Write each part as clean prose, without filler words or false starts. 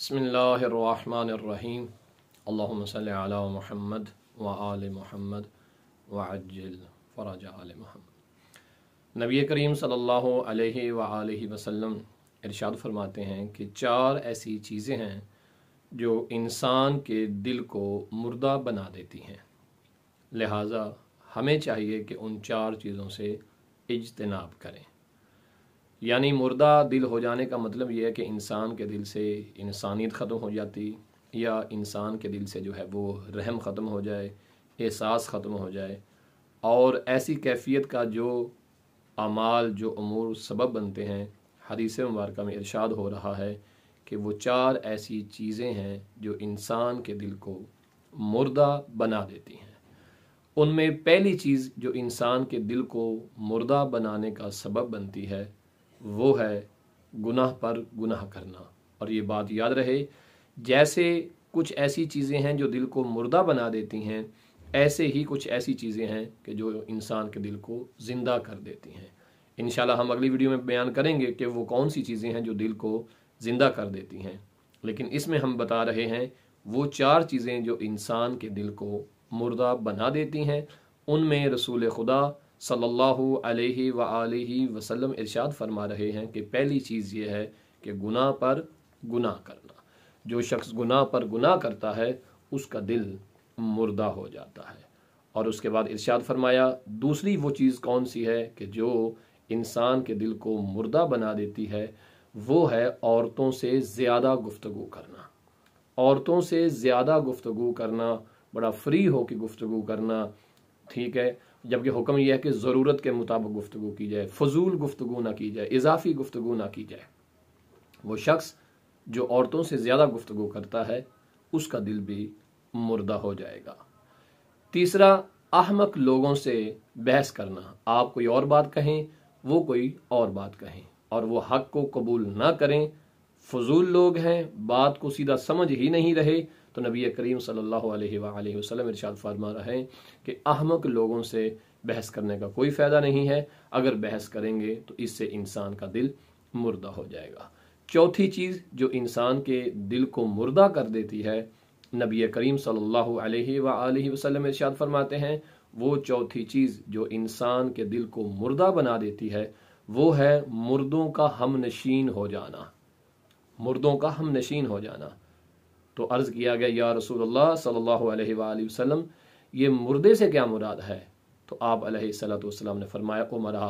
बिस्मिल्लाहिर्रहमानिर्रहीम। अल्लाहुम्मा सल्लि अला मुहम्मद व आले मुहम्मद व अज्जिल फ़रज आले मुहम्मद। नबी करीम सल्लल्लाहु अलैहि व आलिहि वसल्लम इरशाद फरमाते हैं कि चार ऐसी चीज़ें हैं जो इंसान के दिल को मुर्दा बना देती हैं, लिहाजा हमें चाहिए कि उन चार चीज़ों से इज्तिनाब करें। यानी मुर्दा दिल हो जाने का मतलब यह है कि इंसान के दिल से इंसानियत ख़त्म हो जाती, या इंसान के दिल से जो है वो रहम ख़त्म हो जाए, एहसास ख़त्म हो जाए, और ऐसी कैफियत का जो अमाल जो अमूर सबब बनते हैं, हदीस मुबारक में इरशाद हो रहा है कि वो चार ऐसी चीज़ें हैं जो इंसान के दिल को मुर्दा बना देती हैं। उनमें पहली चीज़ जो इंसान के दिल को मुर्दा बनाने का सबब बनती है वो है गुनाह पर गुनाह करना। और ये बात याद रहे, जैसे कुछ ऐसी चीज़ें हैं जो दिल को मुर्दा बना देती हैं, ऐसे ही कुछ ऐसी चीज़ें हैं कि जो इंसान के दिल को ज़िंदा कर देती हैं। इंशाल्लाह हम अगली वीडियो में बयान करेंगे कि वो कौन सी चीज़ें हैं जो दिल को ज़िंदा कर देती हैं, लेकिन इसमें हम बता रहे हैं वो चार चीज़ें जो इंसान के दिल को मुर्दा बना देती हैं। उनमें रसूल खुदा सल्लल्लाहु अलैहि व आलिहि वसल्लम इरशाद फरमा रहे हैं कि पहली चीज़ ये है कि गुनाह पर गुनाह करना। जो शख्स गुनाह पर गुनाह करता है उसका दिल मुर्दा हो जाता है। और उसके बाद इरशाद फरमाया दूसरी वो चीज़ कौन सी है कि जो इंसान के दिल को मुर्दा बना देती है, वो है औरतों से ज़्यादा गुफ्तगू करना। औरतों से ज़्यादा गुफ्तगू करना, बड़ा फ्री हो के गुफ्तगू करना, ठीक है, जबकि हुक्म यह है कि ज़रूरत के मुताबिक गुफ्तगू की जाए, फजूल गुफ्तगू ना की जाए, इजाफी गुफ्तगू ना की जाए। वो शख्स जो औरतों से ज़्यादा गुफ्तगू करता है उसका दिल भी मुर्दा हो जाएगा। तीसरा, अहमक लोगों से बहस करना। आप कोई और बात कहें, वो कोई और बात कहें, और वो हक को कबूल ना करें, फजूल लोग हैं, बात को सीधा समझ ही नहीं रहे, तो नबी करीम सल्लल्लाहु अलैहि वसल्लम इरशाद फरमा रहे हैं कि अहमक लोगों से बहस करने का कोई फ़ायदा नहीं है। अगर बहस करेंगे तो इससे इंसान का दिल मुर्दा हो जाएगा। चौथी चीज़ जो इंसान के दिल को मुर्दा कर देती है, नबी करीम सल्लल्लाहु अलैहि वसल्लम इरशाद फरमाते हैं, वो चौथी चीज़ जो इंसान के दिल को मुर्दा बना देती है वो है मुर्दों का हमनशीन हो जाना। मुर्दों का हमनशीन हो जाना। तो अर्ज़ किया गया, या रसूलुल्लाह सल्लल्लाहु अलैहि वसल्लम, ये मुर्दे से क्या मुराद है? तो आप अलैहिस्सलातु वस्सलाम ने फरमाया उमरा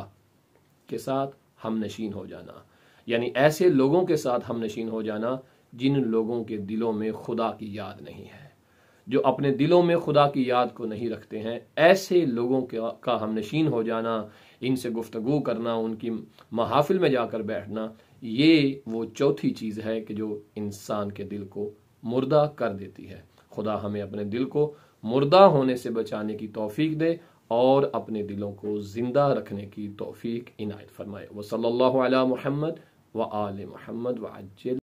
के साथ हमनशीन हो जाना, यानी ऐसे लोगों के साथ हमनशीन हो जाना जिन लोगों के दिलों में खुदा की याद नहीं है, जो अपने दिलों में खुदा की याद को नहीं रखते हैं। ऐसे लोगों का हमनशीन हो जाना, इनसे गुफ्तगू करना, उनकी महाफिल में जाकर बैठना, ये वो चौथी चीज़ है कि जो इंसान के दिल को मुर्दा कर देती है। खुदा हमें अपने दिल को मुर्दा होने से बचाने की तौफीक दे और अपने दिलों को जिंदा रखने की तौफीक इनायत फरमाए। वसल्लल्लाहु अला मुहम्मद व आले मुहम्मद व अज्जिल